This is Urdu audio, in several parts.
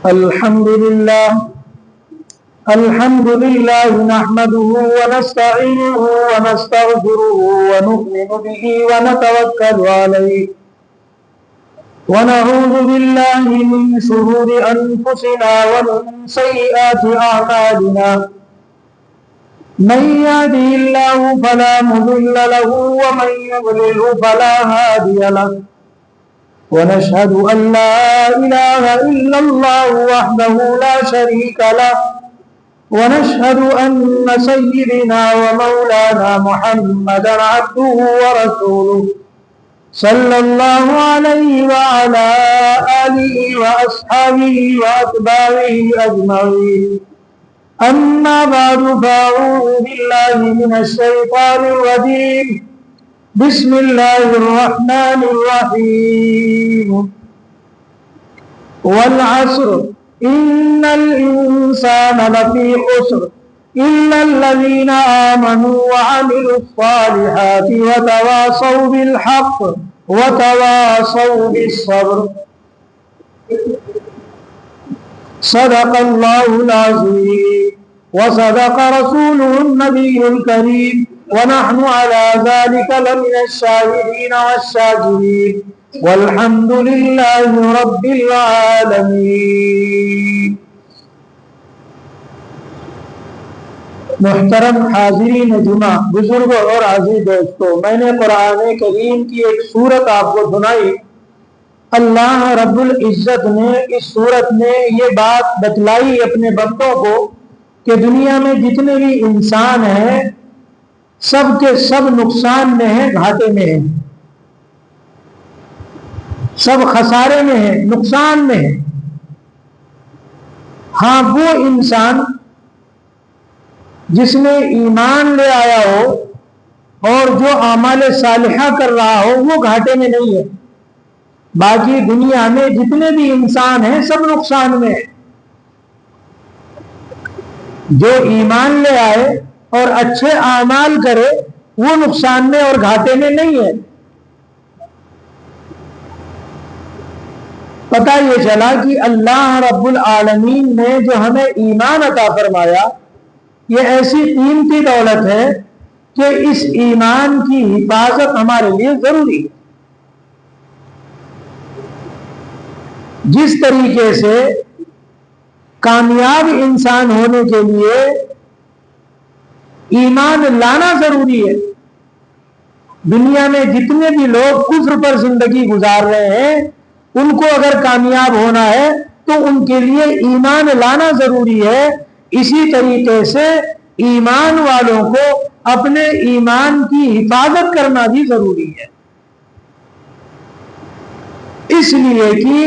الحمد لله نحمده ونستعينه ونستغفره ونؤمن به ونتوكل عليه ونعوذ بالله من شرور أنفسنا ومن سيئات أعمالنا من يهده الله فلا مضل له ومن يضلل فلا هادي له ونشهد أن لا إله إلا الله وحده لا شريك له ونشهد أن سيدنا ومولانا محمدا عبده ورسوله صلى الله عليه وعلى آله وأصحابه وأتباعه أجمعين أما بعد فأعوذ بالله من الشيطان الرجيم بسم الله الرحمن الرحيم والعصر إن الإنسان لفي خسر إلا الذين آمنوا وعملوا الصالحات وتواصوا بالحق وتواصوا بالصبر صدق الله العظيم وصدق رسوله النبي الكريم ونحن على ذلك لمن الشاهدين والشاكرين والحمد لله رب العالمين. محترم حاضرین جمعہ، بزرگوں اور عزیز دوستوں، میں نے قرآن کریم کی ایک سورت آپ کو سنائی. اللہ رب العزت نے اس سورت میں یہ بات بتلائی اپنے بندوں کو کہ دنیا میں جتنے بھی انسان ہیں سب کے سب نقصان میں ہیں، گھاٹے میں ہیں، سب خسارے میں ہیں، نقصان میں ہیں. ہاں وہ انسان جس نے ایمان لے آیا ہو اور جو اعمال صالحہ کر رہا ہو وہ گھاٹے میں نہیں ہے. باقی دنیا میں جتنے بھی انسان ہیں سب نقصان میں ہیں. جو ایمان لے آئے اور اچھے اعمال کرے وہ نقصان میں اور گھاٹے میں نہیں ہے. پتہ یہ چلا کہ اللہ رب العالمین نے جو ہمیں ایمان عطا فرمایا یہ ایسی قیمتی دولت ہے کہ اس ایمان کی حفاظت ہمارے لیے ضروری ہے. جس طریقے سے کامیاب انسان ہونے کے لیے ایمان لانا ضروری ہے. دنیا میں جتنے بھی لوگ کفر پر زندگی گزار رہے ہیں ان کو اگر کامیاب ہونا ہے تو ان کے لیے ایمان لانا ضروری ہے. اسی طریقے سے ایمان والوں کو اپنے ایمان کی حفاظت کرنا بھی ضروری ہے. اس لیے کہ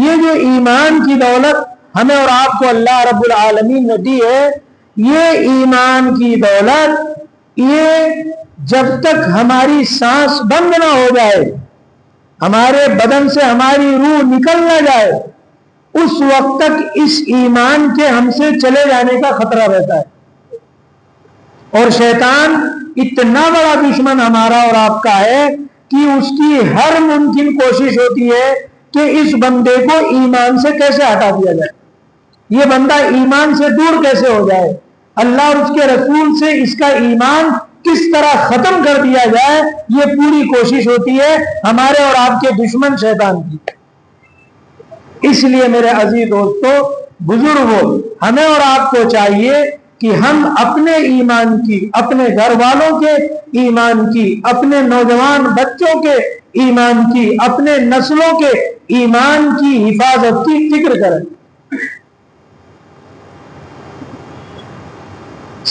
یہ جو ایمان کی دولت ہمیں اور آپ کو اللہ رب العالمین نے دی ہے، یہ ایمان کی دولت یہ جب تک ہماری سانس بند نہ ہو جائے، ہمارے بدن سے ہماری روح نکل نہ جائے، اس وقت تک اس ایمان کے ہم سے چلے جانے کا خطرہ رہتا ہے. اور شیطان اتنا بڑا دشمن ہمارا اور آپ کا ہے کہ اس کی ہر ممکن کوشش ہوتی ہے کہ اس بندے کو ایمان سے کیسے ہٹا دیا جائے، یہ بندہ ایمان سے دور کیسے ہو جائے، اللہ اور اس کے رسول سے اس کا ایمان کس طرح ختم کر دیا جائے، یہ پوری کوشش ہوتی ہے ہمارے اور آپ کے دشمن شیطان کی. اس لیے میرے عزیز دوستو، بزرگوں، ہمیں اور آپ کو چاہیے کہ ہم اپنے ایمان کی، اپنے گھر والوں کے ایمان کی، اپنے نوجوان بچوں کے ایمان کی، اپنے نسلوں کے ایمان کی حفاظت کی فکر کریں.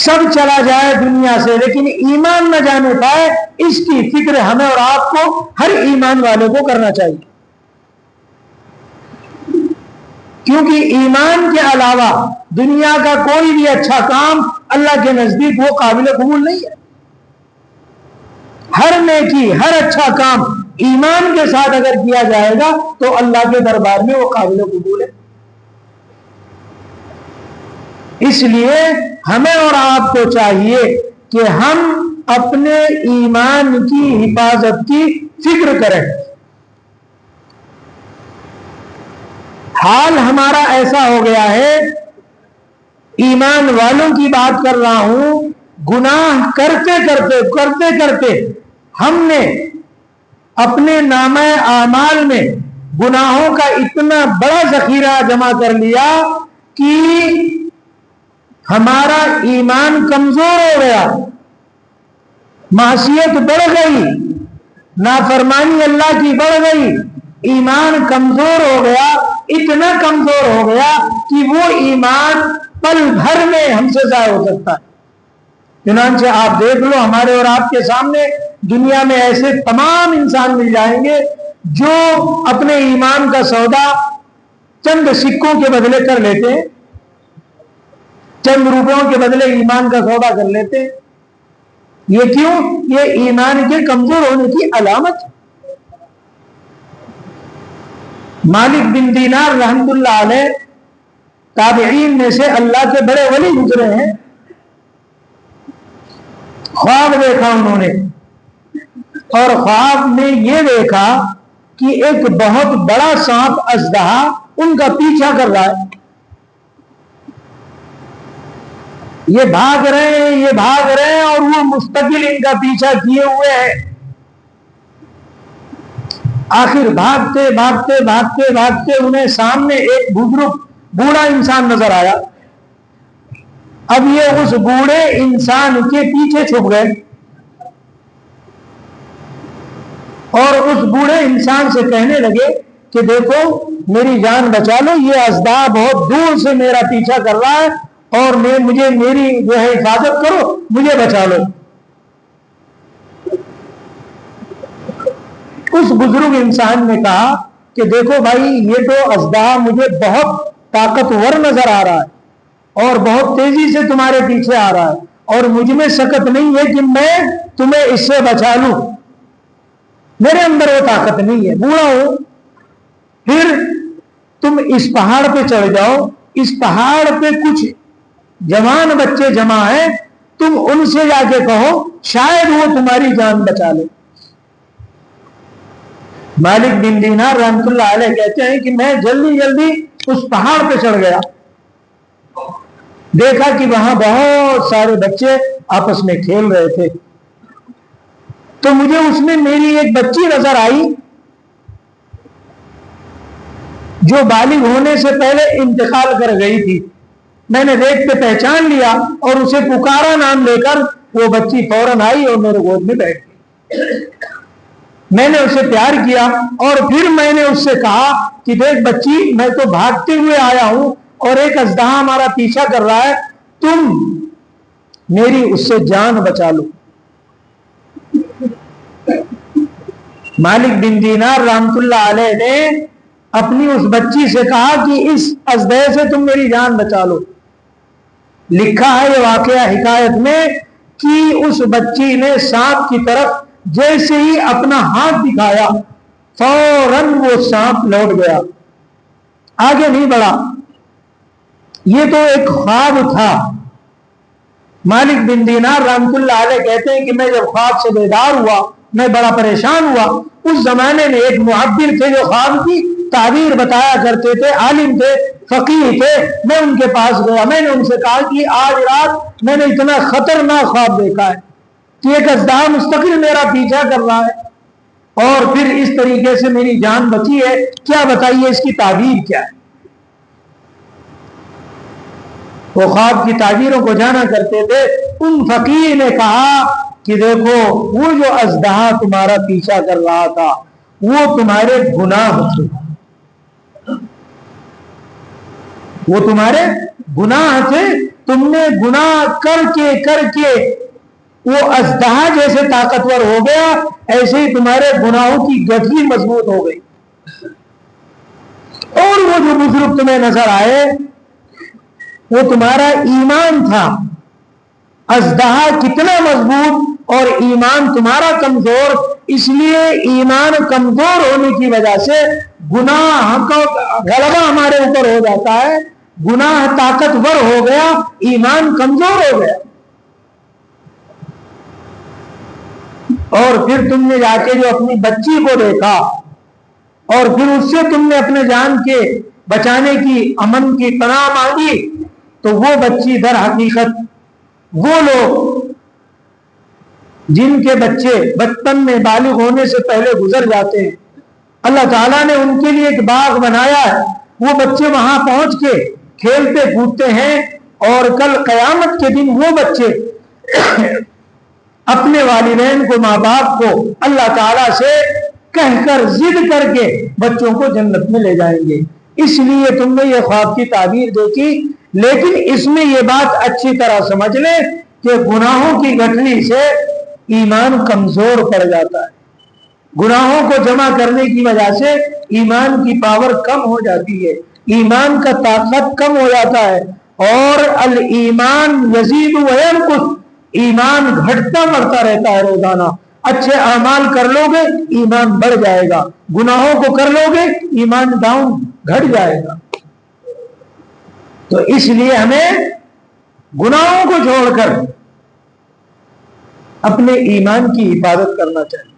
سب چلا جائے دنیا سے لیکن ایمان نہ جانے پائے، اس کی فکر ہمیں اور آپ کو، ہر ایمان والے کو کرنا چاہیے. کیونکہ ایمان کے علاوہ دنیا کا کوئی بھی اچھا کام اللہ کے نزدیک وہ قابل قبول نہیں ہے. ہر نیکی، ہر اچھا کام ایمان کے ساتھ اگر کیا جائے گا تو اللہ کے دربار میں وہ قابل قبول ہے. اس لیے ہمیں اور آپ کو چاہیے کہ ہم اپنے ایمان کی حفاظت کی فکر کریں. حال ہمارا ایسا ہو گیا ہے، ایمان والوں کی بات کر رہا ہوں، گناہ کرتے کرتے ہم نے اپنے نامہ اعمال میں گناہوں کا اتنا بڑا ذخیرہ جمع کر لیا کہ ہمارا ایمان کمزور ہو گیا، معصیت بڑھ گئی، نافرمانی اللہ کی بڑھ گئی، ایمان کمزور ہو گیا، اتنا کمزور ہو گیا کہ وہ ایمان پل بھر میں ہم سے ضائع ہو سکتا ہے. چنانچہ آپ دیکھ لو، ہمارے اور آپ کے سامنے دنیا میں ایسے تمام انسان مل جائیں گے جو اپنے ایمان کا سودا چند سکوں کے بدلے کر لیتے ہیں، چند روپیوں کے بدلے ایمان کا سودا کر لیتے ہیں. یہ کیوں؟ یہ ایمان کے کمزور ہونے کی علامت. مالک بن دینار رحمت اللہ علیہ تابعین میں سے اللہ کے بڑے ولی گزرے ہیں. خواب دیکھا انہوں نے، اور خواب میں یہ دیکھا کہ ایک بہت بڑا سانپ اژدہا ان کا پیچھا کر رہا ہے. یہ بھاگ رہے ہیں اور وہ مستقل ان کا پیچھا کیے ہوئے ہیں. آخر بھاگتے انہیں سامنے ایک بوڑھا انسان نظر آیا. اب یہ اس بوڑھے انسان کے پیچھے چھپ گئے اور اس بوڑھے انسان سے کہنے لگے کہ دیکھو میری جان بچا لو، یہ اژدہا بہت دور سے میرا پیچھا کر رہا ہے اور مجھے میری جو ہے حفاظت کرو، مجھے بچا لو. اس بزرگ انسان نے کہا کہ دیکھو بھائی، یہ تو اژدہا مجھے بہت طاقتور نظر آ رہا ہے اور بہت تیزی سے تمہارے پیچھے آ رہا ہے، اور مجھ میں شک نہیں ہے کہ میں تمہیں اس سے بچا لوں، میرے اندر وہ طاقت نہیں ہے، بوڑھا ہوں. پھر تم اس پہاڑ پہ چڑھ جاؤ، اس پہاڑ پہ کچھ جوان بچے جمع ہیں، تم ان سے جا کے کہو شاید وہ تمہاری جان بچا لے. مالک بن دینار رحمت اللہ علیہ کہتے ہیں کہ میں جلدی اس پہاڑ پہ چڑھ گیا، دیکھا کہ وہاں بہت سارے بچے آپس میں کھیل رہے تھے، تو مجھے اس میں میری ایک بچی نظر آئی جو بالغ ہونے سے پہلے انتقال کر گئی تھی. میں نے دیکھ کے پہچان لیا اور اسے پکارا نام لے کر، وہ بچی فوراً آئی اور میرے گود میں بیٹھ گئی. میں نے اسے پیار کیا اور پھر میں نے اس سے کہا کہ دیکھ بچی، میں تو بھاگتے ہوئے آیا ہوں اور ایک اژدہا ہمارا پیچھا کر رہا ہے، تم میری اس سے جان بچا لو. مالک بن دینار رحمت اللہ علیہ نے اپنی اس بچی سے کہا کہ اس اژدہے سے تم میری جان بچا لو. لکھا ہے یہ واقعہ حکایت میں کہ اس بچی نے سانپ کی طرف جیسے ہی اپنا ہاتھ دکھایا، فوراً وہ سانپ لوٹ گیا، آگے نہیں بڑھا. یہ تو ایک خواب تھا. مالک بن دینار رحمت اللہ علیہ کہتے ہیں کہ میں جب خواب سے بیدار ہوا میں بڑا پریشان ہوا. اس زمانے میں ایک معبر تھے جو خواب کی تعبیر بتایا کرتے تھے، عالم تھے، فقیہ تھے. میں ان کے پاس گیا، میں نے ان سے کہا کہ آج رات میں نے اتنا خطرناک خواب دیکھا ہے کہ ایک اژدہا مستقل میرا پیچھا کر رہا ہے اور پھر اس طریقے سے میری جان بچی ہے، کیا بتائیے اس کی تعبیر کیا ہے. وہ خواب کی تعبیروں کو جانا کرتے تھے. ان فقیر نے کہا کہ دیکھو وہ جو اژدہا تمہارا پیچھا کر رہا تھا وہ تمہارے گناہ تھے، وہ تمہارے گناہ تھے. تم نے گناہ کر کے وہ اژدہا جیسے طاقتور ہو گیا، ایسے ہی تمہارے گناہوں کی گٹھی مضبوط ہو گئی. اور وہ جو بزرگ تمہیں نظر آئے وہ تمہارا ایمان تھا. اژدہا کتنا مضبوط اور ایمان تمہارا کمزور، اس لیے ایمان کمزور ہونے کی وجہ سے گناہ کا غلبہ ہمارے اوپر ہو جاتا ہے. گناہ طاقتور ہو گیا، ایمان کمزور ہو گیا. اور پھر تم نے جا کے جو اپنی بچی کو دیکھا اور پھر اس سے تم نے اپنے جان کے بچانے کی امن کی پناہ مانگی، تو وہ بچی در حقیقت وہ لوگ جن کے بچے بچپن میں بالغ ہونے سے پہلے گزر جاتے ہیں، اللہ تعالیٰ نے ان کے لیے ایک باغ بنایا ہے، وہ بچے وہاں پہنچ کے کھیلتے کودتے ہیں، اور کل قیامت کے دن وہ بچے اپنے والدین کو، ماں باپ کو اللہ تعالیٰ سے کہہ کر ضد کر کے بچوں کو جنت میں لے جائیں گے۔ اس لیے تم نے یہ خواب کی تعبیر دیکھی، لیکن اس میں یہ بات اچھی طرح سمجھ لیں کہ گناہوں کی گٹھلی سے ایمان کمزور پڑ جاتا ہے، گناہوں کو جمع کرنے کی وجہ سے ایمان کی پاور کم ہو جاتی ہے، ایمان کا طاقت کم ہو جاتا ہے، اور الایمان یزید و ینقص، ایمان گھٹتا بڑھتا رہتا ہے روزانہ۔ اچھے اعمال کر لو گے ایمان بڑھ جائے گا، گناہوں کو کر لو گے ایمان ڈاؤن گھٹ جائے گا۔ تو اس لیے ہمیں گناہوں کو چھوڑ کر اپنے ایمان کی حفاظت کرنا چاہیے۔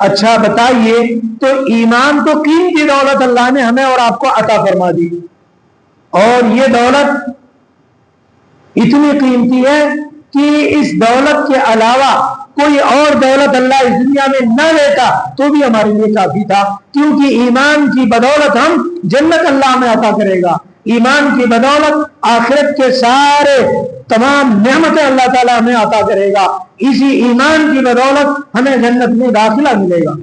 اچھا بتائیے، تو ایمان تو قیمتی دولت اللہ نے ہمیں اور آپ کو عطا فرما دی، اور یہ دولت اتنی قیمتی ہے کہ اس دولت کے علاوہ کوئی اور دولت اللہ اس دنیا میں نہ دیتا تو بھی ہمارے لیے کافی تھا، کیونکہ ایمان کی بدولت ہم جنت اللہ ہمیں عطا کرے گا، ایمان کی بدولت آخرت کے سارے تمام نعمتیں اللہ تعالیٰ ہمیں عطا کرے گا، اسی ایمان کی بدولت ہمیں جنت میں داخلہ ملے گا۔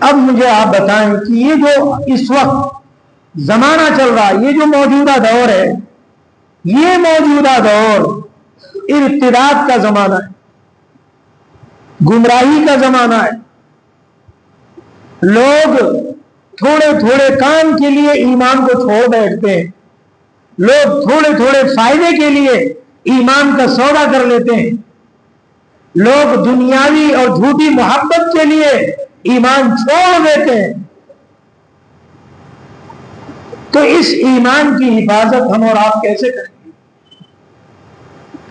اب مجھے آپ بتائیں کہ یہ جو اس وقت زمانہ چل رہا ہے، یہ جو موجودہ دور ہے، یہ موجودہ دور ارتداد کا زمانہ ہے، گمراہی کا زمانہ ہے۔ لوگ تھوڑے تھوڑے کام کے لیے ایمان کو چھوڑ بیٹھتے ہیں، لوگ تھوڑے تھوڑے فائدے کے لیے ایمان کا سودا کر لیتے ہیں، لوگ دنیاوی اور جھوٹی محبت کے لیے ایمان چھوڑ دیتے ہیں۔ تو اس ایمان کی حفاظت ہم اور آپ کیسے کریں گے؟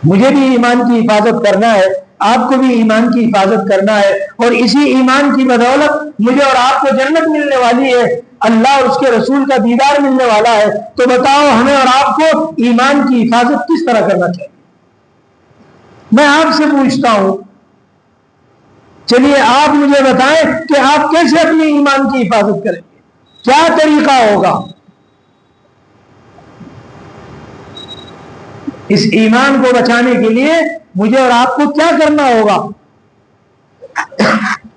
مجھے بھی ایمان کی حفاظت کرنا ہے، آپ کو بھی ایمان کی حفاظت کرنا ہے، اور اسی ایمان کی بدولت مجھے اور آپ کو جنت ملنے والی ہے، اللہ اور اس کے رسول کا دیدار ملنے والا ہے۔ تو بتاؤ ہمیں اور آپ کو ایمان کی حفاظت کس طرح کرنا چاہیے؟ میں آپ سے پوچھتا ہوں، چلیے آپ مجھے بتائیں کہ آپ کیسے اپنے ایمان کی حفاظت کریں گے، کیا طریقہ ہوگا؟ اس ایمان کو بچانے کے لیے مجھے اور آپ کو کیا کرنا ہوگا؟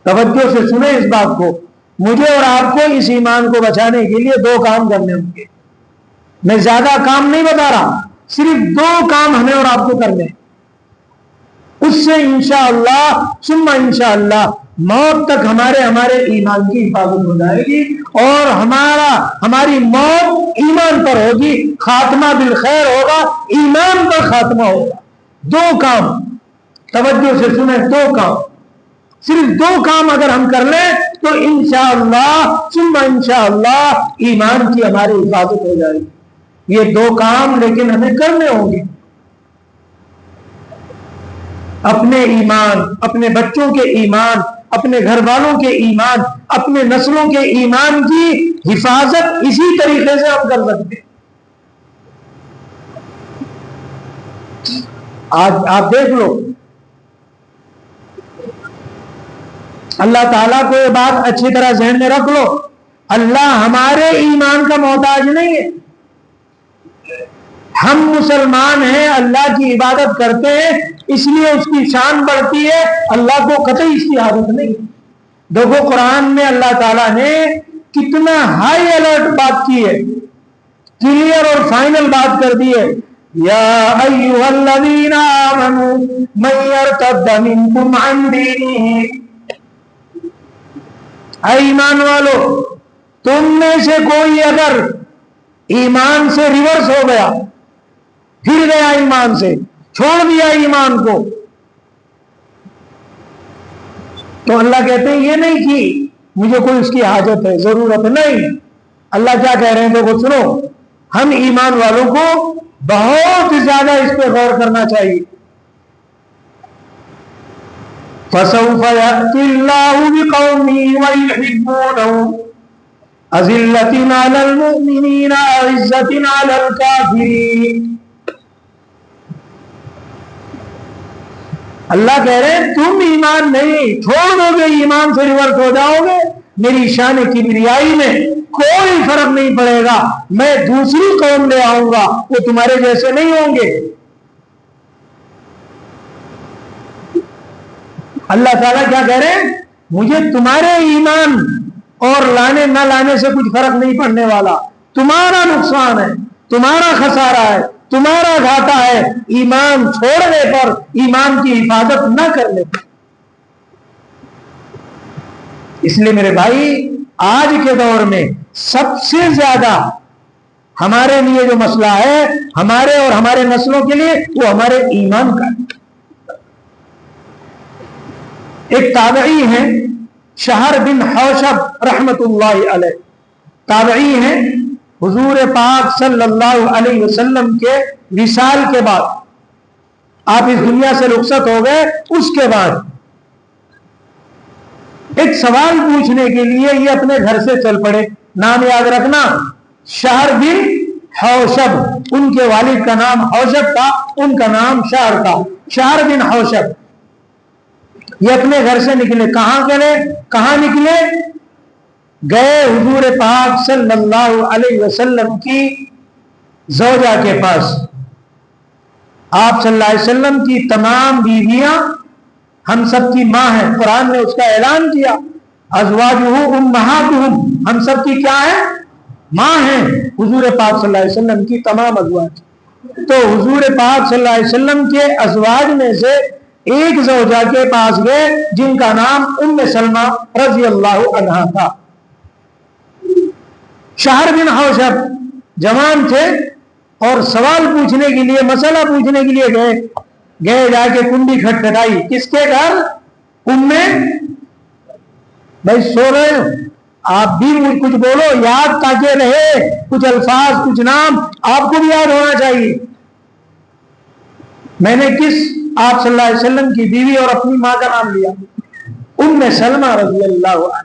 توجہ سے سنیں اس بات کو، مجھے اور آپ کو اس ایمان کو بچانے کے لیے دو کام کرنے ہوں گے۔ میں زیادہ کام نہیں بتا رہا، صرف دو کام ہمیں اور آپ کو کرنے، اس سے انشاءاللہ ثم انشاءاللہ موت تک ہمارے ایمان کی حفاظت ہو جائے گی، اور ہماری موت ایمان پر ہوگی، خاتمہ بالخیر ہوگا، ایمان پر خاتمہ ہوگا۔ دو کام، توجہ سے سنیں، دو کام، صرف دو کام اگر ہم کر لیں تو انشاءاللہ ثم انشاءاللہ ایمان کی ہماری حفاظت ہو جائے گی۔ یہ دو کام لیکن ہمیں کرنے ہوں گے، اپنے ایمان، اپنے بچوں کے ایمان، اپنے گھر والوں کے ایمان، اپنے نسلوں کے ایمان کی حفاظت اسی طریقے سے ہم کر سکتے ہیں۔ آج آپ دیکھ لو، اللہ تعالیٰ کو یہ بات اچھی طرح ذہن میں رکھ لو، اللہ ہمارے ایمان کا محتاج نہیں ہے۔ ہم مسلمان ہیں، اللہ کی عبادت کرتے ہیں، اس لیے اس کی شان بڑھتی ہے، اللہ کو قطعی اس کی حاجت نہیں۔ دیکھو قرآن میں اللہ تعالیٰ نے کتنا ہائی الرٹ بات کی ہے، کلیئر اور فائنل بات کر دی ہے۔ یا ایھا الذین آمنوا من یرتد منکم عن دینہ، اے ایمان والو، تم میں سے کوئی اگر ایمان سے ریورس ہو گیا، پھر گیا ایمان سے، چھوڑ دیا ایمان کو، تو اللہ کہتے ہیں یہ نہیں کہ مجھے کوئی اس کی حاجت ہے، ضرورت نہیں۔ اللہ کیا کہہ رہے ہیں؟ دیکھو سنو، ہم ایمان والوں کو بہت زیادہ اس پہ غور کرنا چاہیے۔ فسوف يأتي الله بقوم ويحبونه أذلة على المؤمنين أعزة على الكافرين. اللہ کہہ رہے ہیں تم ایمان نہیں چھوڑ دو گے، ایمان سے ریورٹ ہو جاؤ گے، میری شان کبریائی میں کوئی فرق نہیں پڑے گا، میں دوسری قوم لے آؤں گا، وہ تمہارے جیسے نہیں ہوں گے. اللہ تعالیٰ کیا کہہ رہے ہیں؟ مجھے تمہارے ایمان اور لانے نہ لانے سے کچھ فرق نہیں پڑنے والا، تمہارا نقصان ہے، تمہارا خسارہ ہے، تمہارا گھاٹا ہے ایمان چھوڑنے پر، ایمان کی حفاظت نہ کرنے پر. اس لیے میرے بھائی آج کے دور میں سب سے زیادہ ہمارے لیے جو مسئلہ ہے، ہمارے اور ہمارے نسلوں کے لیے، وہ ہمارے ایمان کا ہے. ایک تابعی ہیں شہر بن حوشب رحمت اللہ علیہ، تابعی ہیں. حضور پاک صلی اللہ علیہ وسلم کے وصال کے بعد، آپ اس دنیا سے رخصت ہو گئے، اس کے بعد ایک سوال پوچھنے کے لیے یہ اپنے گھر سے چل پڑے. نام یاد رکھنا، شہر بن حوشب، ان کے والد کا نام حوشب تھا، ان کا نام شہر تھا، شہر بن حوشب. یہ اپنے گھر سے نکلے. کہاں نکلے؟ گئے حضور پاک صلی اللہ علیہ وسلم کی زوجہ کے پاس. آپ صلی اللہ علیہ وسلم کی تمام بیویاں ہم سب کی ماں ہیں، قرآن نے اس کا اعلان کیا، ازواجہ امہاتہم، ہم سب کی کیا ہے؟ ماں ہیں حضور پاک صلی اللہ علیہ وسلم کی تمام ازواج. تو حضور پاک صلی اللہ علیہ وسلم کے ازواج میں سے ایک زوجہ کے پاس گئے جن کا نام ام سلمہ رضی اللہ عنہا تھا. شہر بن حوشب جوان تھے اور سوال پوچھنے کے لیے، مسئلہ پوچھنے کے لیے گئے جا کے کنڈی کھٹکھٹائی. کس کے گھر؟ بھائی سو رہے ہو آپ بھی کچھ بولو، یاد تاکہ رہے، کچھ الفاظ کچھ نام آپ کو بھی یاد ہونا چاہیے. میں نے کس آپ صلی اللہ علیہ وسلم کی بیوی اور اپنی ماں کا نام لیا؟ ام سلمہ رضی اللہ عنہ.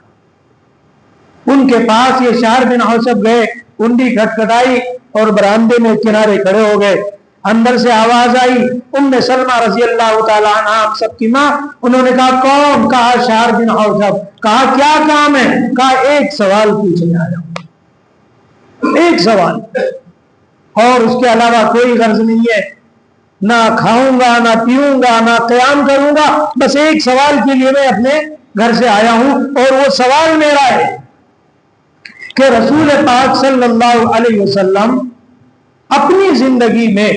ان کے پاس یہ شہر بن حوشب گئے، کنڈی کھٹکھٹائی اور برآمدے میں کنارے کھڑے ہو گئے. اندر سے آواز آئی، ام سلمہ رضی اللہ تعالی عنہ آپ سب کی ماں. انہوں نے کہا کون؟ کہا شہر بن حوشب. کہا کیا کام ہے؟ کہا ایک سوال پوچھنے آیا ہوں، ایک سوال، اور اس کے علاوہ کوئی غرض نہیں ہے، نہ کھاؤں گا نہ پیوں گا نہ قیام کروں گا، بس ایک سوال کے لیے میں اپنے گھر سے آیا ہوں. اور وہ سوال میرا ہے کہ رسول پاک صلی اللہ علیہ وسلم اپنی زندگی میں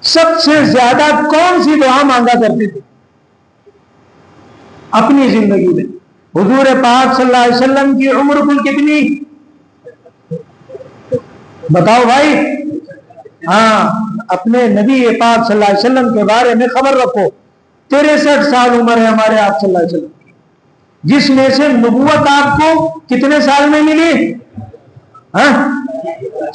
سب سے زیادہ کون سی دعا مانگا کرتے تھے اپنی زندگی میں؟ حضور پاک صلی اللہ علیہ وسلم کی عمر کل کتنی؟ بتاؤ بھائی. ہاں، اپنے نبی پاک صلی اللہ علیہ وسلم کے بارے میں خبر رکھو. 63 سال عمر ہے ہمارے آپ صلی اللہ علیہ وسلم کی، جس میں سے نبوت آپ کو کتنے سال میں ملی؟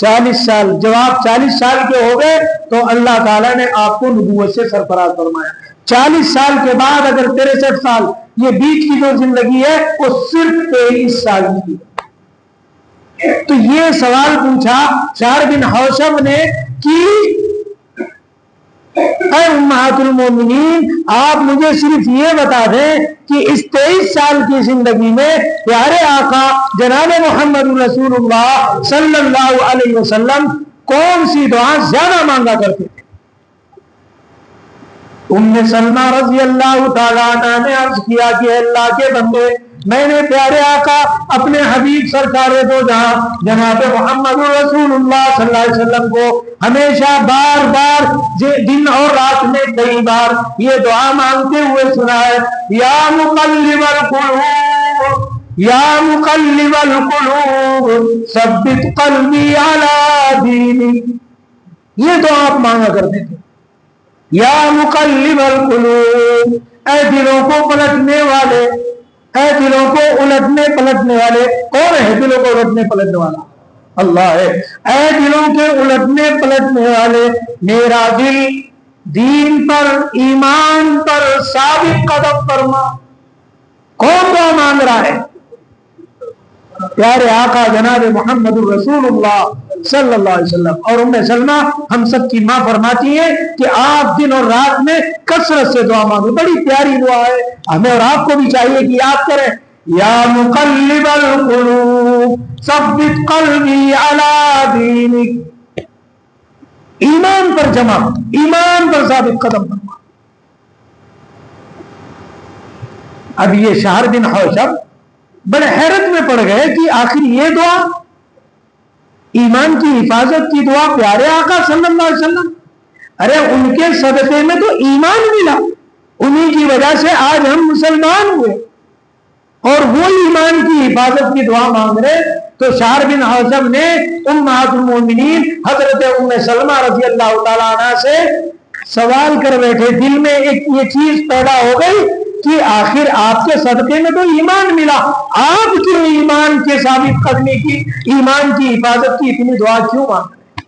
40 سال. جب آپ 40 سال کے ہو گئے تو اللہ تعالیٰ نے آپ کو نبوت سے سرفراز فرمایا. 40 سال کے بعد اگر 63 سال، یہ بیچ کی جو زندگی ہے وہ صرف 23 سال کی. تو یہ سوال پوچھا شہر بن حوشب نے کہ اے امہات المومنین، آپ مجھے صرف یہ بتا دیں کہ اس 23 سال کی زندگی میں پیارے آقا جناب محمد رسول اللہ صلی اللہ علیہ وسلم کون سی دعا زیادہ مانگا کرتے تھے؟ ام سلمہ رضی اللہ تعالیٰ عنہ نے عرض کیا کہ اللہ کے بندے، میں نے پیارے آقا اپنے حبیب سرکار دو جہاں جناب محمد رسول اللہ صلی اللہ علیہ وسلم کو ہمیشہ بار بار دن اور رات میں کئی بار یہ دعا مانگتے ہوئے سنا ہے، یا مقلب القلوب یا مقلب القلوب ثبت قلبی علی دینک. یہ دعا آپ مانگا کرتے تھے، یا مقلب القلوب، اے دلوں کو پلٹنے والے، اے دلوں کو الٹنے پلٹنے والے. کون ہے دلوں کو الٹنے پلٹنے والا؟ اللہ ہے. اے دلوں کے الٹنے پلٹنے والے، میرا دل دین پر ایمان پر ثابت قدم فرما. کون دعا مانگ رہا ہے؟ پیارے آقا جناب محمد الرسول اللہ صلی اللہ علیہ وسلم. اور ام سلمہ ہم سب کی ماں فرماتی ہے کہ آپ دن اور رات میں کثرت سے دعا مانگو. بڑی پیاری دعا ہے, ہمیں اور آپ کو بھی چاہیے کہ یاد کریں. یا مقلب القلوب ثبت قلبی علی دینک. ایمان پر جمع, ایمان پر ثابت قدم فرما. اب یہ شہر بن حوشب بڑے حیرت میں پڑ گئے کہ آخر یہ دعا, ایمان کی حفاظت کی دعا پیارے آقا صلی اللہ علیہ وسلم, ارے ان کے صدقے میں تو ایمان ملا, انہی کی وجہ سے آج ہم مسلمان ہوئے, اور وہ ایمان کی حفاظت کی دعا مانگ رہے. تو شہر بن حوشب نے امہات المومنین حضرت ام سلمہ رضی اللہ تعالیٰ عنہ سے سوال کر بیٹھے. دل میں ایک یہ چیز پیدا ہو گئی کہ آخر آپ کے صدقے میں تو ایمان ملا, آپ کیوں ایمان کے ثابت قدمی کی, ایمان کی حفاظت کی اتنی دعا کیوں مانگ رہے؟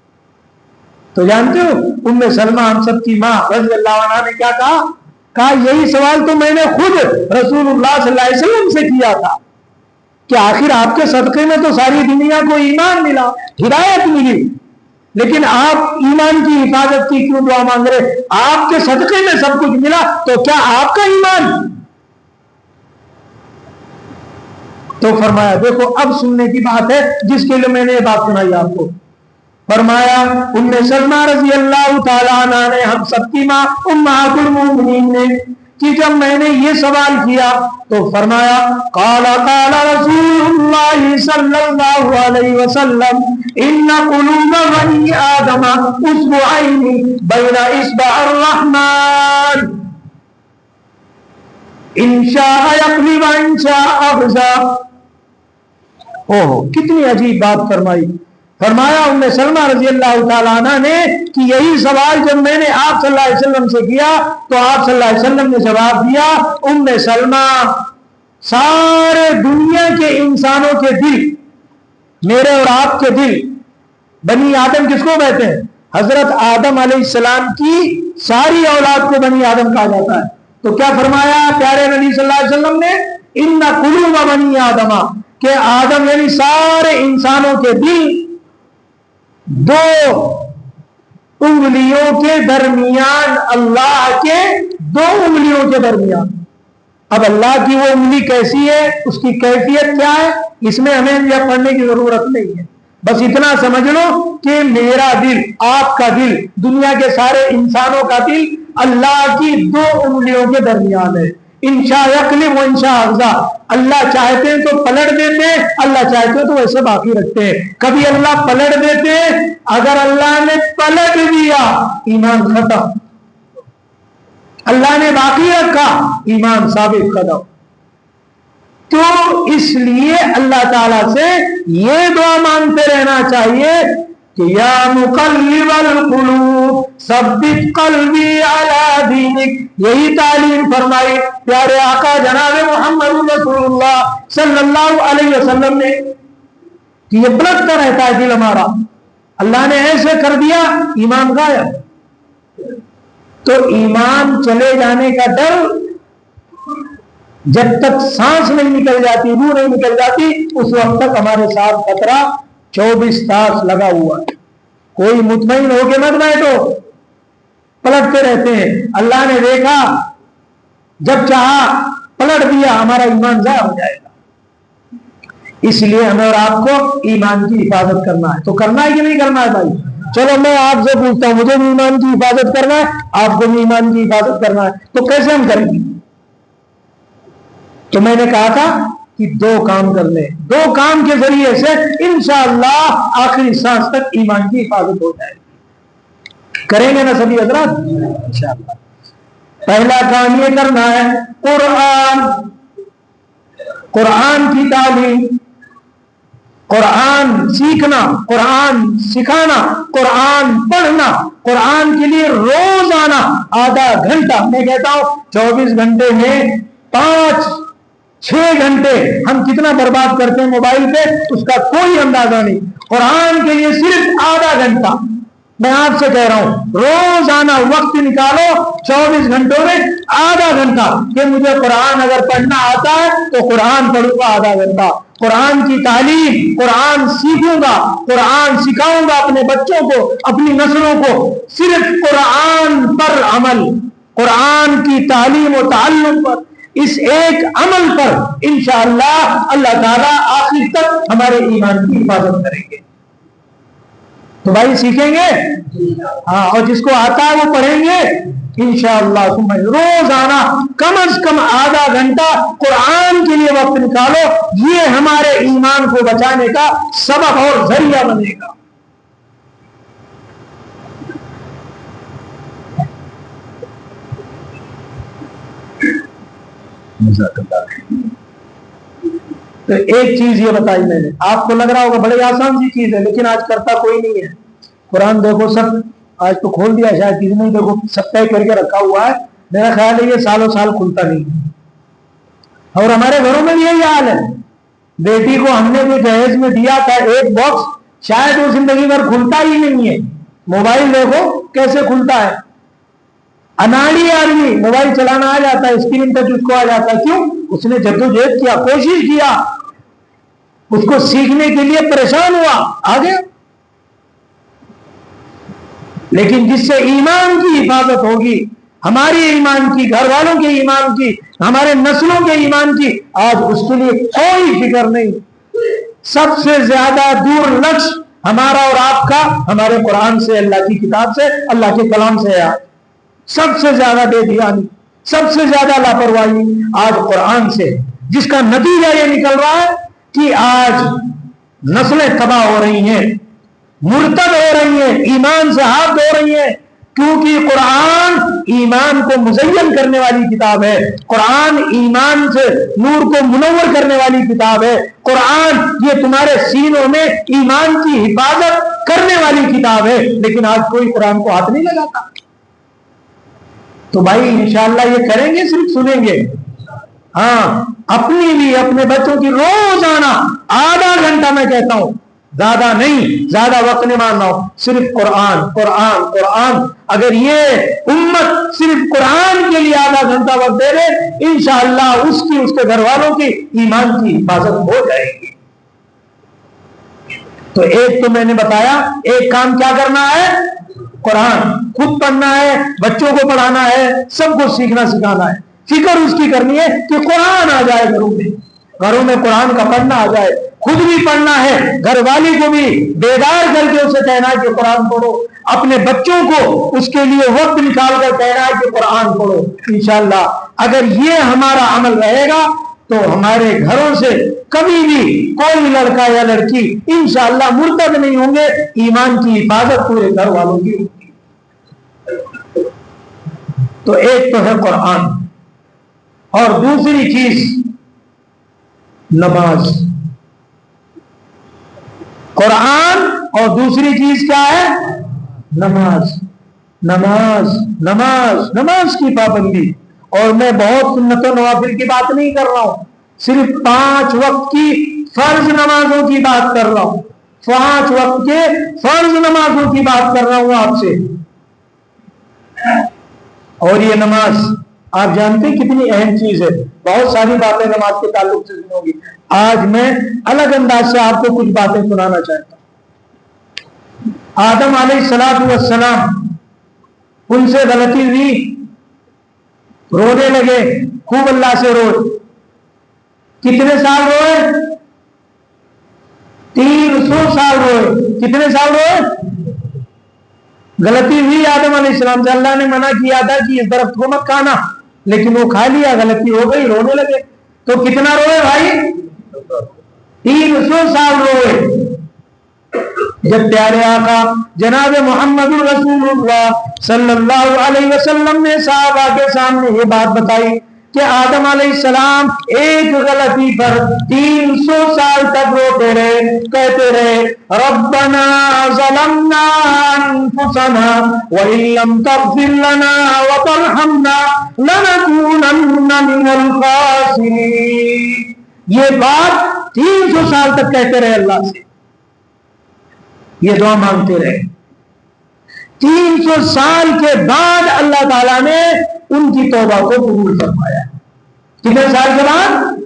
تو جانتے ہو ام سلمہ ہم سب کی ماں رضی اللہ عنہ نے کیا کہا؟ کہا یہی سوال تو میں نے خود رسول اللہ صلی اللہ علیہ وسلم سے کیا تھا کہ آخر آپ کے صدقے میں تو ساری دنیا کو ایمان ملا, ہدایت ملی, لیکن آپ ایمان کی حفاظت کی کیوں دعا مانگ رہے؟ آپ کے صدقے میں سب کچھ ملا, تو کیا آپ کا ایمان؟ تو فرمایا دیکھو اب سننے کی بات ہے جس کے لیے میں نے یہ بات سنائی آپ کو. فرمایا ام سلمہ رضی اللہ تعالیٰ عنہ نے, ہم سب کی ماں امہات المومنین نے, کہ جب میں نے یہ سوال کیا تو فرمایا قال قال رسول اللہ صلی اللہ علیہ وسلم ان قلوب بنی آدم اصبعین بین اصبع الرحمن ان شاء یقلب ان شاء اخزا. اوہ کتنی عجیب بات فرمائی. فرمایا ام سلمہ رضی اللہ تعالیٰ عنہ نے کہ یہی سوال جب میں نے آپ صلی اللہ علیہ وسلم سے کیا تو آپ صلی اللہ علیہ وسلم نے جواب دیا, ام سلمہ سارے دنیا کے انسانوں کے دل, میرے اور آپ کے دل, بنی آدم کس کو کہتے ہیں؟ حضرت آدم علیہ السلام کی ساری اولاد کو بنی آدم کہا جاتا ہے. تو کیا فرمایا پیارے نبی صلی اللہ علیہ وسلم نے؟ ان قلوب بنی آدم, کہ آدم یعنی سارے انسانوں کے دل دو انگلیوں کے درمیان, اللہ کے دو انگلیوں کے درمیان. اب اللہ کی وہ انگلی کیسی ہے, اس کی کیفیت کیا ہے, اس میں ہمیں یہ پڑھنے کی ضرورت نہیں ہے. بس اتنا سمجھ لو کہ میرا دل, آپ کا دل, دنیا کے سارے انسانوں کا دل اللہ کی دو انگلیوں کے درمیان ہے. انشاء یقلب و انشاء اخزا. اللہ چاہتے ہیں تو پلٹ دیتے ہیں, اللہ چاہتے ہیں تو ویسے باقی رکھتے ہیں. کبھی اللہ پلٹ دیتے ہیں, اگر اللہ نے پلٹ دیا ایمان ختم, اللہ نے باقی رکھا ایمان ثابت قدم. تو اس لیے اللہ تعالیٰ سے یہ دعا مانگتے رہنا چاہیے کہ یا مقلب القلوب ثبت قلبی علی دینک. یہی تعلیم فرمائی پیارے آقا جناب محمد رسول اللہ صلی اللہ علیہ وسلم نے کہ یہ بلکتا رہتا ہے دل ہمارا, اللہ نے ایسے کر دیا ایمان غائب. تو ایمان چلے جانے کا ڈر, جب تک سانس نہیں نکل جاتی, روح نہیں نکل جاتی, اس وقت تک ہمارے ساتھ خطرہ 24 تاس لگا ہوا ہے. کوئی مطمئن ہو کے مت بیٹھو, پلٹتے رہتے ہیں. اللہ نے دیکھا, جب چاہا پلٹ دیا, ہمارا ایمان ضائع ہو جائے گا. اس لیے ہمیں اور آپ کو ایمان کی حفاظت کرنا ہے. تو کرنا ہے کہ نہیں کرنا ہے بھائی؟ چلو میں آپ سے پوچھتا ہوں, مجھے بھی ایمان کی حفاظت کرنا ہے, آپ کو بھی ایمان کی حفاظت کرنا ہے, تو کیسے ہم کریں گے؟ تو میں نے کہا تھا کہ 2 کام کرنے, 2 کام کے ذریعے سے انشاءاللہ آخری سانس تک ایمان کی حفاظت ہو جائے گی. کریں گے نا سبھی حضرات انشاءاللہ؟ پہلا کام یہ کرنا ہے قرآن کی تعلیم, قرآن سیکھنا, قرآن سکھانا, قرآن پڑھنا, قرآن کے لیے روزانہ آدھا گھنٹہ. میں کہتا ہوں 24 گھنٹے میں 5-6 گھنٹے ہم کتنا برباد کرتے ہیں موبائل پہ, اس کا کوئی اندازہ نہیں. قرآن کے لیے صرف آدھا گھنٹہ میں آپ سے کہہ رہا ہوں روزانہ وقت نکالو 24 گھنٹوں میں آدھا گھنٹہ کہ مجھے قرآن اگر پڑھنا آتا ہے تو قرآن پڑھوں گا آدھا گھنٹہ، قرآن کی تعلیم، قرآن سیکھوں گا، قرآن سکھاؤں گا اپنے بچوں کو، اپنی نسلوں کو، صرف قرآن پر عمل، قرآن کی تعلیم و تعلم پر، اس ایک عمل پر انشاءاللہ اللہ تعالیٰ آخر تک ہمارے ایمان کی حفاظت کریں گے۔ تو بھائی سیکھیں گے ہاں، اور جس کو آتا ہے وہ پڑھیں گے انشاءاللہ۔ روزانہ کم از کم آدھا گھنٹہ قرآن کے لیے وقت نکالو، یہ ہمارے ایمان کو بچانے کا سبب اور ذریعہ بنے گا۔ تو ایک چیز یہ بتائی میں نے، آپ کو لگ رہا ہوگا بڑی آسان سی چیز ہے، لیکن آج کرتا کوئی نہیں ہے۔ قرآن دیکھو سب آج تو کھول دیا شاید کسی نے، دیکھو سب طے کر کے رکھا ہوا ہے، میرا خیال ہے یہ سالوں سال کھلتا نہیں ہے۔ اور ہمارے گھروں میں بھی یہی حال ہے، بیٹی کو ہم نے جو جہیز میں دیا تھا ایک باکس، شاید وہ زندگی بھر کھلتا ہی نہیں ہے۔ موبائل دیکھو کیسے کھلتا ہے، اناڑی آدمی موبائل چلانا آ جاتا ہے، اسکرین ٹچ اس کو آ جاتا ہے، کیوں؟ اس نے جدوجہد کیا، کوشش کیا، اس کو سیکھنے کے لیے پریشان ہوا، آ گیا۔ لیکن جس سے ایمان کی حفاظت ہوگی، ہماری ایمان کی، گھر والوں کے ایمان کی، ہمارے نسلوں کے ایمان کی، آج اس کے لیے کوئی فکر نہیں۔ سب سے زیادہ دور لکش ہمارا اور آپ کا ہمارے قرآن سے، اللہ کی کتاب سے، اللہ کے کلام سے ہے۔ سب سے زیادہ بے دھیانی، سب سے زیادہ لاپرواہی آج قرآن سے، جس کا نتیجہ یہ نکل رہا ہے کہ آج نسلیں تباہ ہو رہی ہیں، مرتد ہو رہی ہیں، ایمان سے ہاتھ دھو رہی ہیں، کیونکہ قرآن ایمان کو مزین کرنے والی کتاب ہے، قرآن ایمان سے نور کو منور کرنے والی کتاب ہے، قرآن یہ تمہارے سینوں میں ایمان کی حفاظت کرنے والی کتاب ہے، لیکن آج کوئی قرآن کو ہاتھ نہیں لگاتا۔ تو بھائی انشاءاللہ یہ کریں گے، صرف سنیں گے؟ ہاں، اپنی بھی اپنے بچوں کی روزانہ آدھا گھنٹہ، میں کہتا ہوں زیادہ نہیں، زیادہ وقت نہیں ماننا ہو، صرف قرآن قرآن قرآن۔ اگر یہ امت صرف قرآن کے لیے آدھا گھنٹہ وقت دے دے، انشاءاللہ اس کی، اس کے گھر والوں کی ایمان کی حفاظت ہو جائے گی۔ تو ایک تو میں نے بتایا، ایک کام کیا کرنا ہے؟ قرآن خود پڑھنا ہے، بچوں کو پڑھانا ہے، سب کو سیکھنا سکھانا ہے۔ فکر اس کی کرنی ہے کہ قرآن آ جائے گھروں میں قرآن کا پڑھنا آ جائے، خود بھی پڑھنا ہے، گھر والی کو بھی بیدار کر کے اسے کہنا ہے کہ قرآن پڑھو، اپنے بچوں کو اس کے لیے وقت نکال کر کہنا ہے کہ قرآن پڑھو۔ انشاءاللہ اگر یہ ہمارا عمل رہے گا تو ہمارے گھروں سے کبھی بھی کوئی لڑکا یا لڑکی انشاءاللہ مرتد نہیں ہوں گے، ایمان کی حفاظت پورے گھر والوں کی ہوگی۔ تو ایک تو ہے قرآن، اور دوسری چیز نماز۔ قرآن اور دوسری چیز کیا ہے؟ نماز۔ نماز نماز نماز کی پابندی، اور میں بہت سنت و نوافل کی بات نہیں کر رہا ہوں، صرف 5 وقت کی فرض نمازوں کی بات کر رہا ہوں، 5 وقت کے فرض نمازوں کی بات کر رہا ہوں آپ سے۔ اور یہ نماز آپ جانتے ہیں کتنی اہم چیز ہے، بہت ساری باتیں نماز کے تعلق سے سنو گی، آج میں الگ انداز سے آپ کو کچھ باتیں سنانا چاہتا ہوں۔ آدم علیہ السلام، ان سے غلطی ہوئی، رونے لگے، خوب اللہ سے روئے، کتنے سال روئے؟ 300 سال روئے۔ کتنے سال روئے؟ غلطی ہوئی آدم علیہ السلام سے، اللہ نے منع کیا تھا کہ اس درخت کو مت کھانا، لیکن وہ کھا لیا، غلطی ہو گئی، رونے لگے۔ تو کتنا روئے بھائی؟ 300 سال روئے۔ جب پیارے آقا جناب محمد رسول اللہ صلی اللہ علیہ وسلم نے صحابہ کے سامنے یہ بات بتائی کہ آدم علیہ السلام ایک غلطی پر 300 سال تک روتے رہے، کہتے رہے ربنا ظلمنا انفسنا وان لم تغفر لنا وترحمنا لنكونن من الخاسرین۔ یہ بات 300 سال تک کہتے رہے اللہ سے، یہ دعا مانگتے رہے۔ 300 سال کے بعد اللہ تعالیٰ نے ان کی توبہ کو قبول فرمایا. کتنے سال کے بعد؟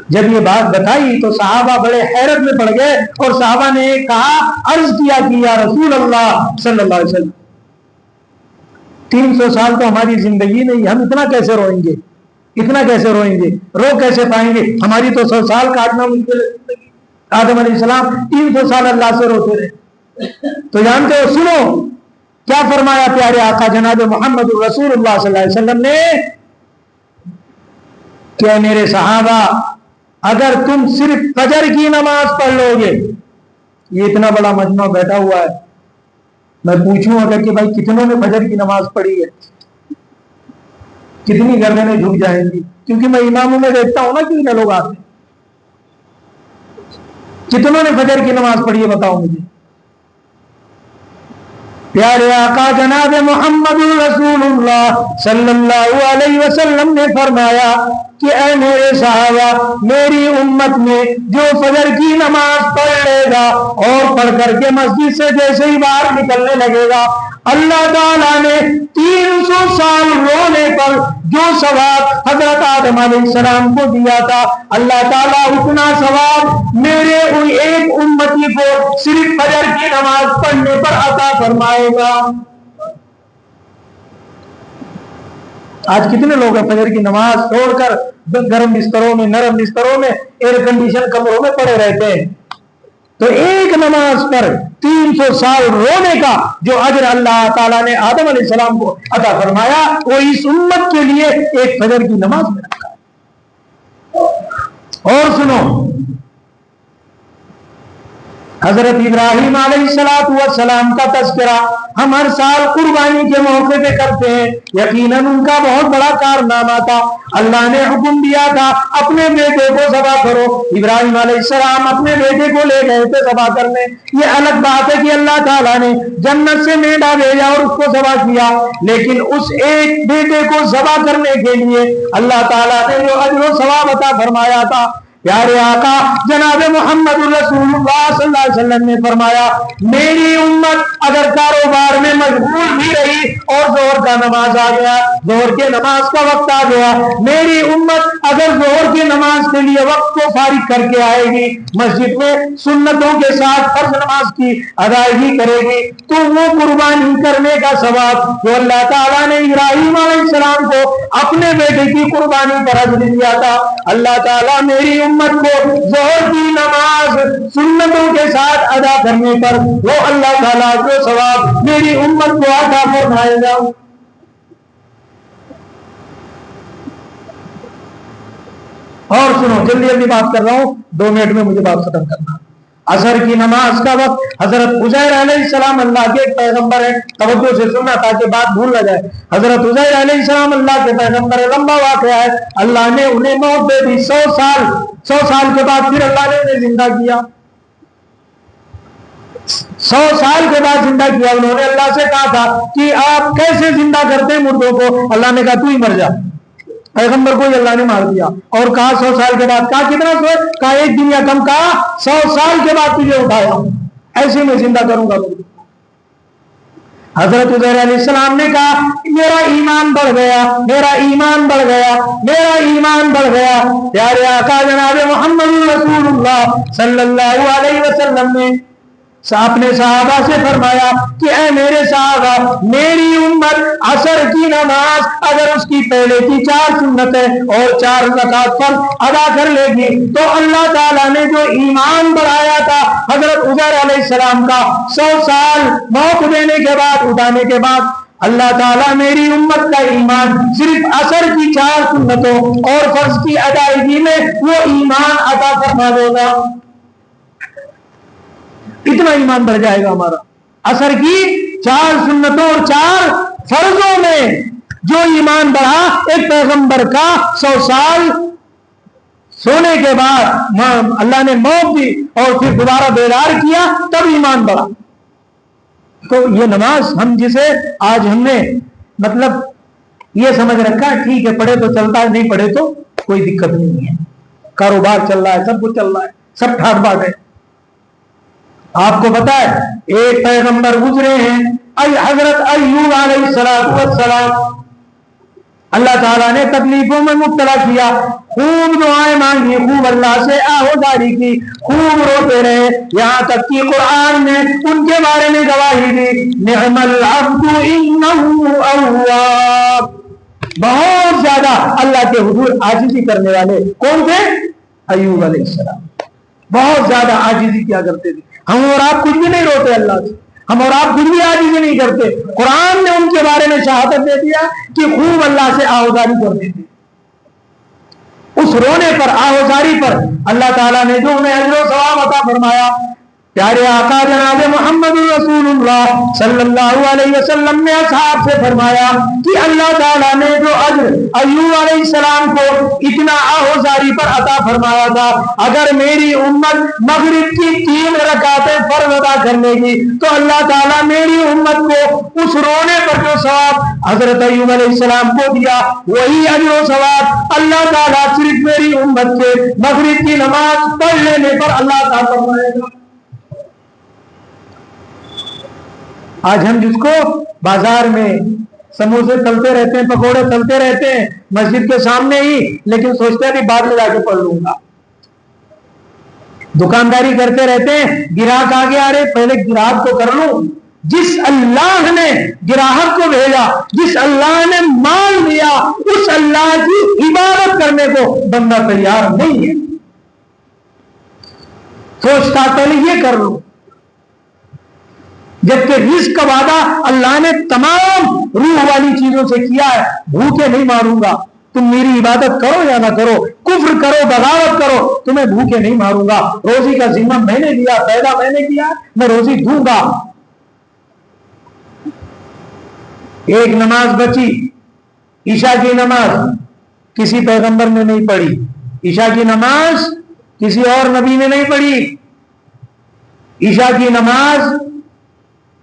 جب یہ بات بتائی تو صحابہ بڑے حیرت میں پڑ گئے اور صحابہ نے کہا، عرض کیا کہ یا رسول اللہ صلی اللہ علیہ وسلم 300 سال تو ہماری زندگی نہیں، ہم اتنا کیسے روئیں گے، اتنا کیسے روئیں گے، رو کیسے پائیں گے، ہماری تو 100 سال کاٹنا مشکل ہے. آدم علیہ السلام 300 سال اللہ سے روتے رہے. تو جانتے ہو، سنو کیا فرمایا پیارے آقا جناب محمد رسول اللہ صلی اللہ علیہ وسلم نے کہ میرے صحابہ، اگر تم صرف فجر کی نماز پڑھ لو گے، یہ اتنا بڑا مجمع بیٹھا ہوا ہے، میں پوچھوں اگر کہ بھائی کتنوں نے فجر کی نماز پڑھی ہے، کتنی گردنیں جھک جائیں گی؟ کیونکہ میں اماموں میں دیکھتا ہوں نا کتنے لوگ آتے ہیں. کتنوں نے فجر کی نماز پڑھی ہے بتاؤ مجھے. پیارے آقا جناب محمد رسول اللہ صلی اللہ علیہ وسلم نے فرمایا کہ اے میرے صحابہ، میری امت میں جو فجر کی نماز پڑھ لے گا اور پڑھ کر کے مسجد سے جیسے ہی باہر نکلنے لگے گا، اللہ تعالیٰ نے 300 سال رونے پر جو ثواب حضرت آدم علیہ السلام کو دیا تھا، اللہ تعالیٰ اتنا ثواب میرے ایک امتی کو صرف فجر کی نماز پڑھنے پر عطا فرمائے گا. آج کتنے لوگ ہیں فجر کی نماز چھوڑ کر گرم بستروں میں، نرم بستروں میں، ایئر کنڈیشن کمروں میں پڑے رہتے ہیں. تو ایک نماز پر 300 سال رونے کا جو اجر اللہ تعالیٰ نے آدم علیہ السلام کو عطا فرمایا، وہ اس امت کے لیے ایک فجر کی نماز میں رکھا ہے. اور سنو، حضرت ابراہیم علیہ السلام کا تذکرہ ہم ہر سال قربانی کے موقع پہ کرتے ہیں. یقیناً ان کا بہت بڑا کارنامہ تھا. اللہ نے حکم دیا تھا اپنے بیٹے کو ذبح کرو. ابراہیم علیہ السلام اپنے بیٹے کو لے گئے تھے ذبح کرنے. یہ الگ بات ہے کہ اللہ تعالیٰ نے جنت سے مینڈا بھیجا اور اس کو ذبح کیا، لیکن اس ایک بیٹے کو ذبح کرنے کے لیے اللہ تعالیٰ نے جو اجر و ثواب عطا فرمایا تھا، پیارے آقا جناب محمد رسول اللہ صلی اللہ علیہ وسلم نے فرمایا، میری امت اگر کاروبار میں مشغول بھی رہی اور ظہر کا نماز آ گیا، ظہر کے نماز کا وقت آ گیا، میری امت اگر ظہر کی نماز کے لیے وقت کو فارغ کر کے آئے گی، مسجد میں سنتوں کے ساتھ فرض نماز کی ادائیگی کرے گی، تو وہ قربانی کرنے کا ثواب جو اللہ تعالیٰ نے ابراہیم علیہ السلام کو اپنے بیٹے کی قربانی پر اجر دیا تھا، اللہ تعالیٰ میری امت کو ظہر کی نماز سنتوں کے ساتھ ادا کرنے پر وہ اللہ تعالیٰ کو ثواب میری امت کو عطا فرمائے گا. اور سنو، جلدی جلدی بات کر رہا ہوں، 2 منٹ میں مجھے بات ختم کرنا. عصر کی نماز کا وقت، حضرت عزیر علیہ السلام اللہ کے پیغمبر ہیں، توجہ سے سننا تاکہ بات بھول نہ جائے. حضرت عزیر علیہ السلام اللہ کے پیغمبر ہے، لمبا واقعہ ہے. اللہ نے انہیں موت دے دی. 100 سال کے بعد پھر اللہ نے انہیں زندہ کیا. 100 سال کے بعد زندہ کیا. انہوں نے اللہ سے کہا تھا کہ آپ کیسے زندہ کرتے ہیں مردوں کو؟ اللہ نے کہا تو ہی مر جا. پیغمبر کو اللہ نے مار دیا اور کہا 100 سال کے بعد. کہا کتنا سو؟ کہا 1 دن یا کم. کہا 100 سال کے بعد تجھے اٹھایا ہوں، ایسے میں زندہ کروں گا. حضرت عزیر علیہ السلام نے کہا میرا ایمان بڑھ گیا، میرا ایمان بڑھ گیا، میرا ایمان بڑھ گیا. پیارے آقا جناب محمد رسول اللہ صلی اللہ علیہ وسلم نے اپنے صحابہ سے فرمایا کہ اے میرے صحابہ، میری امت عصر کی نماز اگر اس کی پہلے کی 4 سنتیں اور 4 رکعت فرض ادا کر لے گی تو اللہ تعالیٰ نے جو ایمان بڑھایا تھا حضرت عزیر علیہ السلام کا 100 سال موت دینے کے بعد، اٹھانے کے بعد، اللہ تعالیٰ میری امت کا ایمان صرف عصر کی 4 سنتوں اور فرض کی ادائیگی میں وہ ایمان عطا فرما دے گا. اتنا ایمان بڑھ جائے گا ہمارا. عصر کی 4 سنتوں اور 4 فرضوں میں جو ایمان بڑھا، ایک پیغمبر کا 100 سال سونے کے بعد اللہ نے موت دی اور پھر دوبارہ بیدار کیا، تب ایمان بڑھا. تو یہ نماز ہم جسے آج ہم نے مطلب یہ سمجھ رکھا ہے ٹھیک ہے پڑھے تو چلتا ہے، نہیں پڑھے تو کوئی دقت نہیں ہے، کاروبار چل رہا ہے، سب کچھ چل رہا ہے، سب ٹھاٹ باٹ ہے. آپ کو پتا ہے ایک پیغمبر گزرے ہیں حضرت ایوب علیہ السلام، اللہ تعالیٰ نے تکلیفوں میں مبتلا کیا، خوب دعائیں مانگی، خوب اللہ سے آہوزاری کی، خوب روتے رہے، یہاں تک کہ قرآن نے ان کے بارے میں گواہی دی، نعم العبد انہ اواب، بہت زیادہ اللہ کے حضور عاجزی کرنے والے کون تھے؟ ایوب علیہ السلام، بہت زیادہ عاجزی کیا کرتے تھے۔ ہم اور آپ کچھ بھی نہیں روتے اللہ سے، ہم اور آپ کچھ بھی عاجزی نہیں کرتے، قرآن نے ان کے بارے میں شہادت دے دیا کہ خوب اللہ سے آہوزاری کرتے تھے۔ اس رونے پر، آہوزاری پر اللہ تعالیٰ نے جو انہیں اجر و ثواب عطا فرمایا، پیارے آقا جناب محمد رسول اللہ صلی اللہ علیہ وسلم نے اصحاب سے فرمایا کہ اللہ تعالیٰ نے جو اجر ایوب علیہ السلام کو اتنا آہوزاری پر عطا فرمایا تھا، اگر میری امت مغرب کی 3 رکعتیں فرض ادا کر لے گی تو اللہ تعالیٰ میری امت کو اس رونے پر جو ثواب حضرت ایوب علیہ السلام کو دیا، وہی اجر و ثواب اللہ تعالیٰ صرف میری امت کے مغرب کی نماز پڑھ لینے پر اللہ تعالیٰ فرمائے گا۔ آج ہم جس کو بازار میں سموسے تلتے رہتے ہیں، پکوڑے تلتے رہتے ہیں مسجد کے سامنے ہی، لیکن سوچتے ہیں کہ بعد میں جا کے پڑھ لوں گا، دکانداری کرتے رہتے ہیں، گراہک آگے آ رہے پہلے گراہک کو کر لوں۔ جس اللہ نے گراہک کو بھیجا، جس اللہ نے مال دیا، اس اللہ کی عبادت کرنے کو بندہ تیار نہیں ہے، سوچتا پہلے یہ کر لوں، جبکہ رزق کا وعدہ اللہ نے تمام روح والی چیزوں سے کیا ہے۔ بھوکے نہیں ماروں گا، تم میری عبادت کرو یا نہ کرو، کفر کرو بغاوت کرو، تمہیں بھوکے نہیں ماروں گا، روزی کا ذمہ میں نے لیا، پیدا میں نے کیا، میں روزی دوں گا۔ ایک نماز بچی، عشاء کی نماز، کسی پیغمبر نے نہیں پڑھی، عشاء کی نماز کسی اور نبی نے نہیں پڑھی، عشاء کی نماز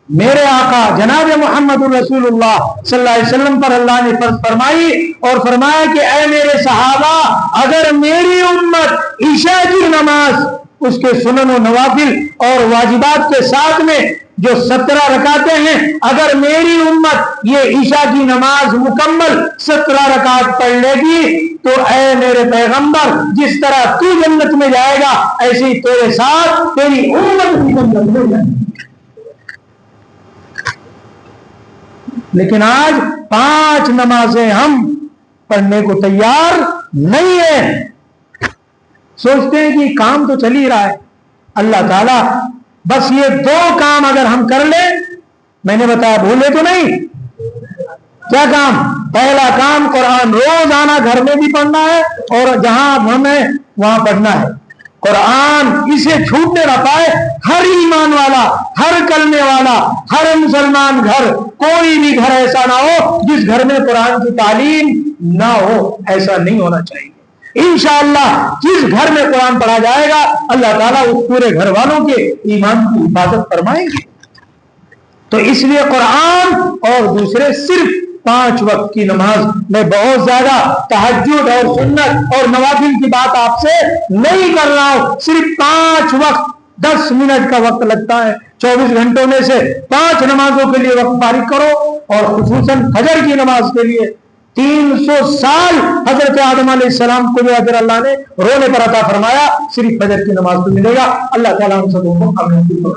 میرے آقا جناب محمد رسول اللہ صلی اللہ علیہ وسلم پر اللہ نے فرض فرمائی، اور فرمایا کہ اے میرے صحابہ، اگر میری امت عشاء کی نماز اس کے سنن و نوافل اور واجبات کے ساتھ میں جو 17 رکعتیں ہیں، اگر میری امت یہ عشاء کی نماز مکمل 17 رکعت پڑھ لے گی تو اے میرے پیغمبر، جس طرح تو جنت میں جائے گا ایسے ہی تیرے ساتھ تیری امت بھی جنت میں جائے گی۔ لیکن آج 5 نمازیں ہم پڑھنے کو تیار نہیں ہیں، سوچتے ہیں کہ کام تو چل ہی رہا ہے، اللہ تعالیٰ بس یہ 2 کام اگر ہم کر لیں، میں نے بتایا بھولے تو نہیں، کیا کام؟ پہلا کام قرآن روزانہ گھر میں بھی پڑھنا ہے اور جہاں ہمیں وہاں پڑھنا ہے قرآن، اسے چھوٹنے نہ پائے۔ ہر ایمان والا، ہر کلمے والا، ہر مسلمان گھر، کوئی بھی گھر ایسا نہ ہو جس گھر میں قرآن کی تعلیم نہ ہو، ایسا نہیں ہونا چاہیے۔ انشاءاللہ جس گھر میں قرآن پڑھا جائے گا اللہ تعالیٰ اس پورے گھر والوں کے ایمان کی حفاظت فرمائیں گے۔ تو اس لیے قرآن اور دوسرے صرف 5 وقت کی نماز، میں بہت زیادہ تہجد اور سنت اور نوافل کی بات آپ سے نہیں کر رہا ہوں، صرف 5 وقت 10 منٹ کا وقت لگتا ہے، 24 گھنٹوں میں سے 5 نمازوں کے لیے وقت فارغ کرو، اور خصوصاً فجر کی نماز کے لیے 300 سال حضرت آدم علیہ السلام کو جو اجر اللہ نے رونے پر عطا فرمایا صرف فجر کی نماز کو ملے گا۔ اللہ تعالیٰ ہم سب کو